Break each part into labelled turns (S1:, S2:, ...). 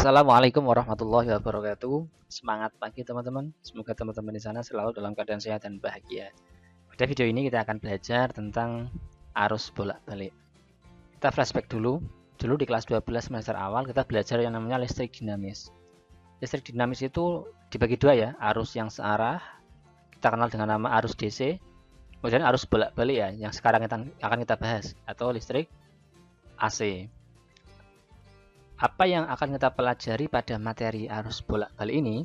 S1: Assalamualaikum warahmatullahi wabarakatuh. Semangat pagi teman-teman. Semoga teman-teman di sana selalu dalam keadaan sehat dan bahagia. Pada video ini kita akan belajar tentang arus bolak-balik. Kita flashback dulu. Dulu di kelas 12 semester awal kita belajar yang namanya listrik dinamis. Listrik dinamis itu dibagi dua ya, arus yang searah, kita kenal dengan nama arus DC, kemudian arus bolak-balik ya, yang sekarang akan kita bahas, atau listrik AC. Apa yang akan kita pelajari pada materi arus bolak-balik ini?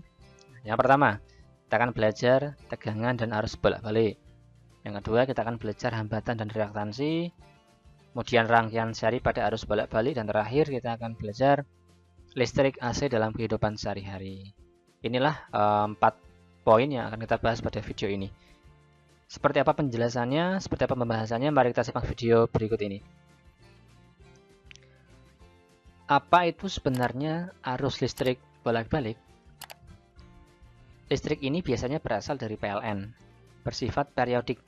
S1: Yang pertama, kita akan belajar tegangan dan arus bolak-balik. Yang kedua, kita akan belajar hambatan dan reaktansi. Kemudian rangkaian seri pada arus bolak-balik. Dan terakhir, kita akan belajar listrik AC dalam kehidupan sehari-hari. Inilah 4 poin yang akan kita bahas pada video ini. Seperti apa penjelasannya, seperti apa pembahasannya, mari kita simak video berikut ini. Apa itu sebenarnya arus listrik bolak-balik? Listrik ini biasanya berasal dari PLN, bersifat periodik,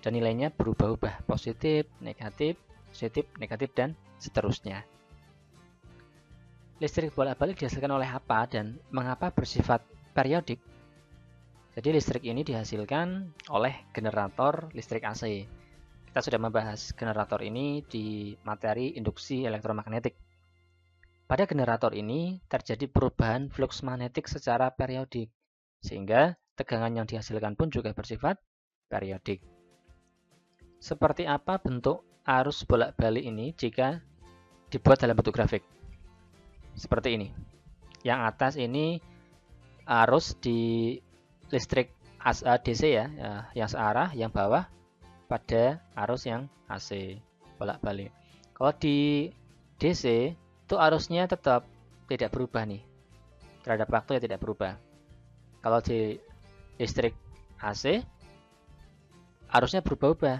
S1: dan nilainya berubah-ubah, positif, negatif, dan seterusnya. Listrik bolak-balik dihasilkan oleh apa dan mengapa bersifat periodik? Jadi listrik ini dihasilkan oleh generator listrik AC. Kita sudah membahas generator ini di materi induksi elektromagnetik. Pada generator ini terjadi perubahan flux magnetik secara periodik, sehingga tegangan yang dihasilkan pun juga bersifat periodik. Seperti apa bentuk arus bolak-balik ini jika dibuat dalam bentuk grafik? Seperti ini. Yang atas ini arus di listrik DC ya, yang searah, yang bawah pada arus yang AC bolak-balik. Kalau di DC itu arusnya tetap tidak berubah nih, terhadap waktu ya tidak berubah. Kalau di listrik AC arusnya berubah-ubah.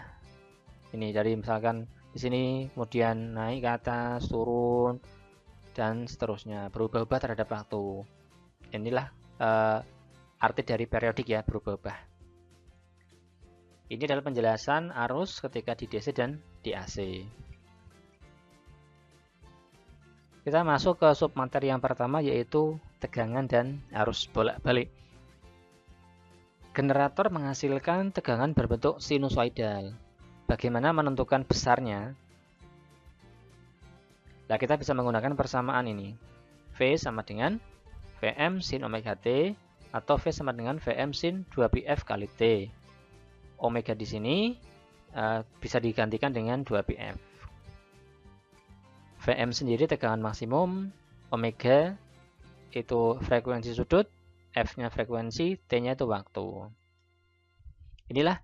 S1: Ini dari misalkan di sini kemudian naik ke atas, turun dan seterusnya, berubah-ubah terhadap waktu. Inilah arti dari periodik ya, berubah-ubah. Ini adalah penjelasan arus ketika di DC dan di AC. Kita masuk ke submateri yang pertama, yaitu tegangan dan arus bolak-balik. Generator menghasilkan tegangan berbentuk sinusoidal. Bagaimana menentukan besarnya? Nah, kita bisa menggunakan persamaan ini. V sama dengan Vm sin omega T, atau V sama dengan Vm sin 2πf kali T. Omega di sini bisa digantikan dengan 2πf. Vm sendiri tegangan maksimum, omega itu frekuensi sudut, F-nya frekuensi, T-nya itu waktu. Inilah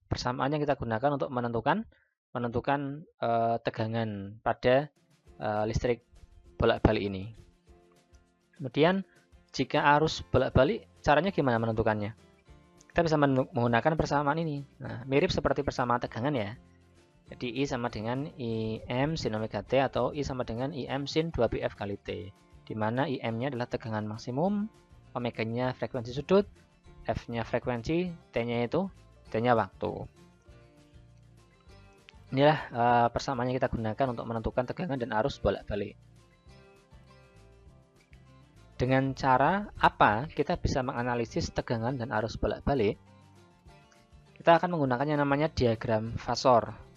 S1: persamaan yang kita gunakan untuk menentukan tegangan pada listrik bolak-balik ini. Kemudian jika arus bolak-balik, caranya gimana menentukannya? Kita bisa menggunakan persamaan ini. Nah, mirip seperti persamaan tegangan ya. Jadi I sama dengan Im sin omega T, atau I sama dengan Im sin 2πf kali T, di mana Im-nya adalah tegangan maksimum, omega-nya frekuensi sudut, F-nya frekuensi, T-nya itu T-nya waktu. Inilah persamaan yang kita gunakan untuk menentukan tegangan dan arus bolak-balik. Dengan cara apa kita bisa menganalisis tegangan dan arus bolak-balik? Kita akan menggunakan yang namanya diagram fasor.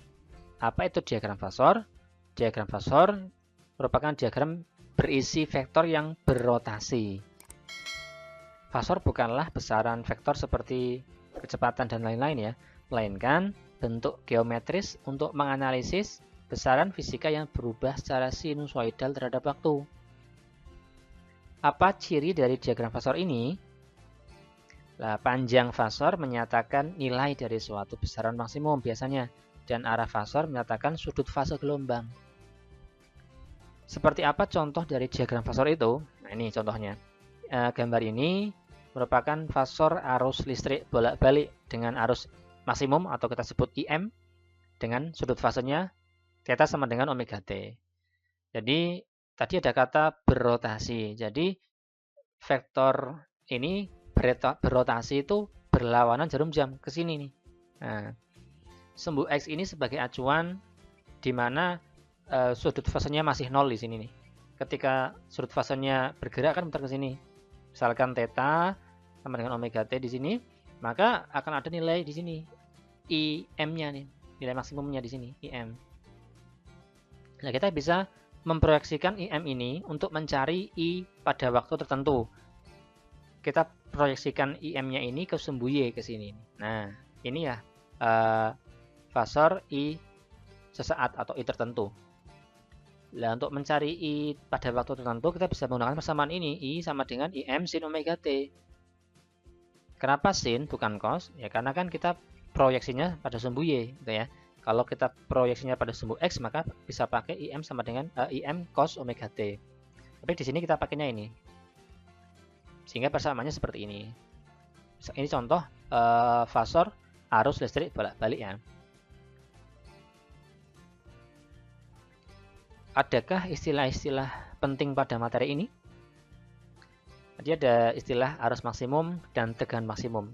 S1: Apa itu diagram fasor? Diagram fasor merupakan diagram berisi vektor yang berrotasi. Fasor bukanlah besaran vektor seperti kecepatan dan lain-lain ya, melainkan bentuk geometris untuk menganalisis besaran fisika yang berubah secara sinusoidal terhadap waktu. Apa ciri dari diagram fasor ini? Nah, panjang fasor menyatakan nilai dari suatu besaran maksimum biasanya, dan arah fasor menyatakan sudut fase gelombang. Seperti apa contoh dari diagram fasor itu? Nah, ini contohnya. Gambar ini merupakan fasor arus listrik bolak-balik dengan arus maksimum atau kita sebut IM, dengan sudut fasenya θ sama dengan omega T. Jadi tadi ada kata berrotasi. Jadi vektor ini berrotasi itu berlawanan jarum jam ke sini nih. Nah, sumbu X ini sebagai acuan di mana sudut fasenya masih 0 di sini nih. ketika sudut fasenya bergerak kan muter ke sini. Misalkan theta sama dengan omega t di sini, maka akan ada nilai di sini IM-nya nih, nilai maksimumnya di sini IM. Nah, kita bisa memproyeksikan IM ini untuk mencari I pada waktu tertentu. Kita proyeksikan IM-nya ini ke sumbu Y ke sini. Nah, ini ya fasor I sesaat atau I tertentu. Nah, untuk mencari I pada waktu tertentu, kita bisa menggunakan persamaan ini. I sama dengan IM sin omega T. Kenapa sin bukan cos? Ya, karena kan kita proyeksinya pada sumbu Y, gitu ya. Kalau kita proyeksinya pada sumbu X, maka bisa pakai IM sama dengan IM cos omega T. Tapi di sini kita pakainya ini. Sehingga persamaannya seperti ini. Ini contoh fasor arus listrik bolak-balik ya. Adakah istilah-istilah penting pada materi ini? Jadi ada istilah arus maksimum dan tegangan maksimum.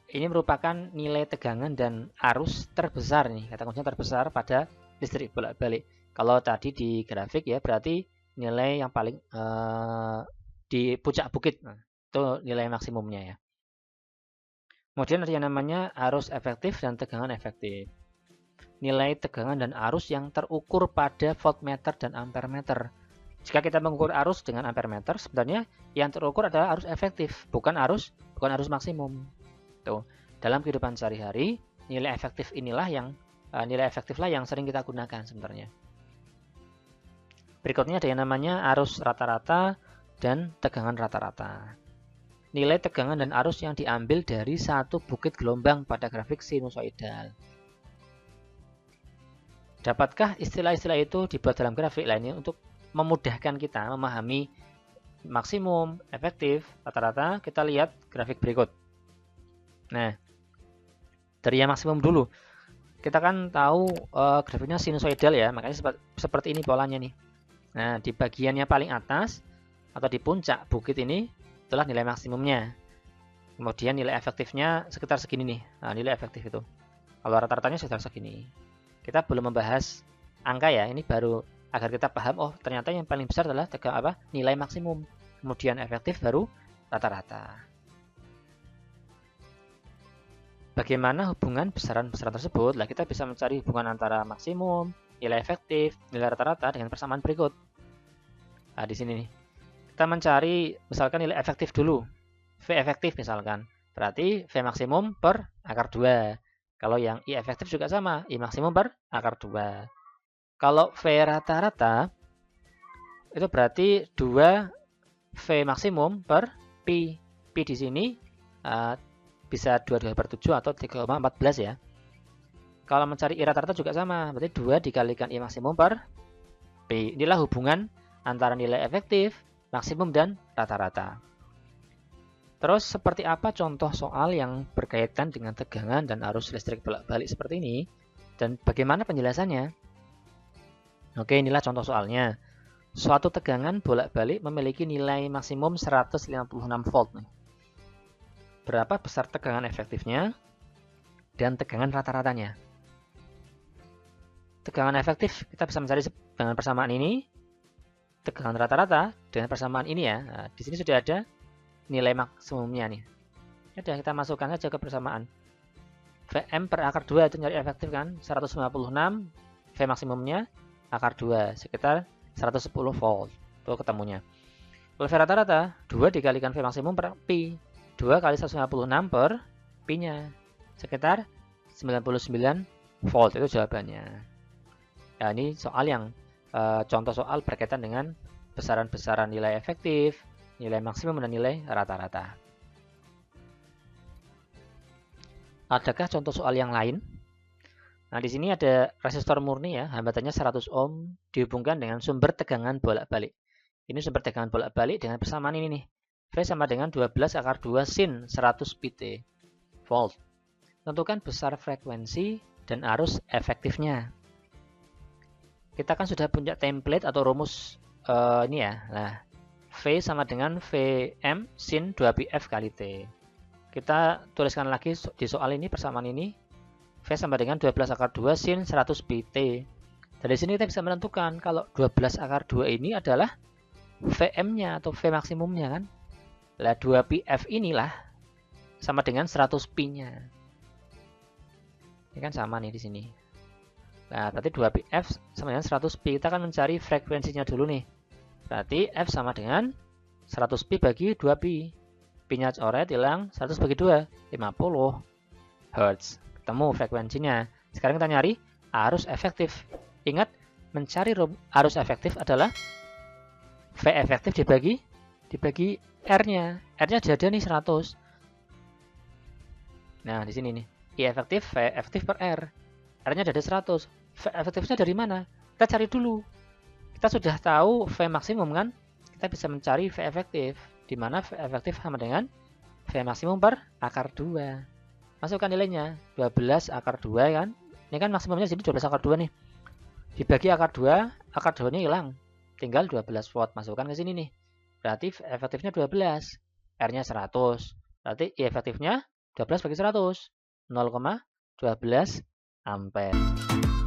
S1: Ini merupakan nilai tegangan dan arus terbesar nih, kata kuncinya terbesar pada listrik bolak-balik. Kalau tadi di grafik ya berarti nilai yang paling di puncak bukit, nah, itu nilai maksimumnya ya. Kemudian ada yang namanya arus efektif dan tegangan efektif. Nilai tegangan dan arus yang terukur pada voltmeter dan ampermeter. Jika kita mengukur arus dengan ampermeter, sebenarnya yang terukur adalah arus efektif, bukan arus maksimum. Tuh. Dalam kehidupan sehari-hari, nilai efektif inilah yang sering kita gunakan sebenarnya. Berikutnya ada yang namanya arus rata-rata dan tegangan rata-rata. Nilai tegangan dan arus yang diambil dari satu bukit gelombang pada grafik sinusoidal. Dapatkah istilah-istilah itu dibuat dalam grafik lainnya untuk memudahkan kita memahami maksimum, efektif, rata-rata? Kita lihat grafik berikut. Nah, dari yang maksimum dulu. Kita kan tahu grafiknya sinusoidal ya, makanya seperti ini polanya nih. Nah, di bagiannya paling atas atau di puncak bukit ini itulah nilai maksimumnya. Kemudian nilai efektifnya sekitar segini nih. Nah, nilai efektif itu. Kalau rata-ratanya sekitar segini. Kita belum membahas angka ya, ini baru agar kita paham, oh ternyata yang paling besar adalah nilai maksimum. Kemudian efektif baru rata-rata. Bagaimana hubungan besaran-besaran tersebut? Lah, kita bisa mencari hubungan antara maksimum, nilai efektif, nilai rata-rata dengan persamaan berikut. Nah, di sini nih. Kita mencari misalkan nilai efektif dulu. V efektif misalkan. Berarti V maksimum per akar 2. Kalau yang I efektif juga sama, I maksimum per akar 2. Kalau V rata-rata, itu berarti 2 V maksimum per Pi. Pi di sini bisa 22/7 atau 3,14 ya. Kalau mencari I rata-rata juga sama, berarti 2 dikalikan I maksimum per Pi. Inilah hubungan antara nilai efektif, maksimum, dan rata-rata. Terus seperti apa contoh soal yang berkaitan dengan tegangan dan arus listrik bolak-balik seperti ini? Dan bagaimana penjelasannya? Oke, inilah contoh soalnya. Suatu tegangan bolak-balik memiliki nilai maksimum 156 volt. Berapa besar tegangan efektifnya dan tegangan rata-ratanya? Tegangan efektif kita bisa mencari dengan persamaan ini. Tegangan rata-rata dengan persamaan ini ya. Nah, di sini sudah ada nilai maksimumnya nih. Sudah kita masukkan saja ke persamaan. Vm per akar 2 itu nyari efektif kan? 156. V maksimumnya akar 2 sekitar 110 volt. Itu ketemunya. Kalau V rata-rata 2 dikalikan V maksimum per Pi. 2 kali 156 per Pi-nya sekitar 99 volt, itu jawabannya. Nah, ini soal yang contoh soal berkaitan dengan besaran-besaran nilai efektif, nilai maksimum, dan nilai rata-rata. Adakah contoh soal yang lain? Nah, di sini ada resistor murni ya, hambatannya 100 ohm dihubungkan dengan sumber tegangan bolak-balik. Ini sumber tegangan bolak-balik dengan persamaan ini nih. V sama dengan 12 akar 2 sin 100 pt volt. Tentukan besar frekuensi dan arus efektifnya. Kita kan sudah punya template atau rumus ini ya. Nah, V sama dengan Vm sin 2πf kali T. Kita tuliskan lagi di soal ini persamaan ini. V sama dengan 12 akar 2 sin 100 pt. Dari sini kita bisa menentukan kalau 12 akar 2 ini adalah Vm-nya atau V maksimumnya kan. Lah 2πf inilah sama dengan 100 pi-nya. Ini kan sama nih di sini. Nah, berarti 2πf sama dengan 100 pi. Kita akan mencari frekuensinya dulu nih. Berarti f sama dengan 100 pi bagi 2 pi. Pi-nya coret, hilang, 100 bagi 2, 50 Hz. Ketemu frekuensinya. Sekarang kita nyari arus efektif. Ingat, mencari arus efektif adalah V efektif dibagi R-nya. R-nya jadi nih 100. Nah, di sini nih. I efektif, V efektif per R. R-nya jadi 100. V efektifnya dari mana? Kita cari dulu. Kita sudah tahu V maksimum kan? Kita bisa mencari V efektif. Di mana V efektif sama dengan V maksimum per akar 2. Masukkan nilainya. 12 akar 2 kan? Ini kan maksimumnya jadi 12 akar 2 nih. Dibagi akar 2, akar 2-nya hilang. Tinggal 12 watt. Masukkan ke sini nih. Berarti efektifnya 12. R-nya 100. Berarti I efektifnya 12 bagi 100. 0,12 ampere.